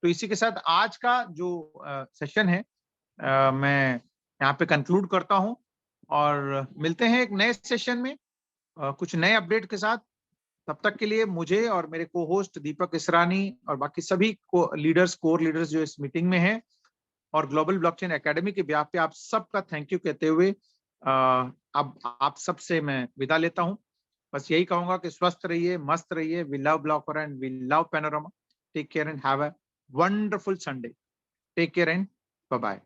तो इसी के साथ आज का जो सेशन है मैं यहाँ पे कंक्लूड करता हूँ और मिलते हैं एक नए सेशन में कुछ नए अपडेट के साथ। तब तक के लिए मुझे और मेरे को होस्ट दीपक इसरानी और बाकी सभी को लीडर्स, कोर लीडर्स जो इस मीटिंग में हैं और ग्लोबल ब्लॉकचेन एकेडमी के ब्याह पे आप सबका थैंक यू कहते हुए अब आप सबसे मैं विदा लेता हूँ। बस यही कहूंगा कि स्वस्थ रहिए, मस्त रहिए। वी लव ब्लॉकरा and we love Panorama. Take care and have a wonderful Sunday. Take care and bye bye.